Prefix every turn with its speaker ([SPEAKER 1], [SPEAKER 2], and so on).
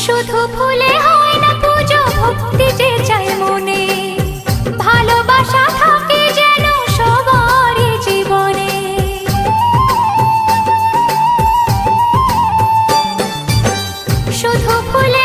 [SPEAKER 1] শুধু ফুলে হয় না পুজো, ভক্তি যে চাই মনে, ভালোবাসা থাকে যেন সবারই জীবনে। শুধু ফুলে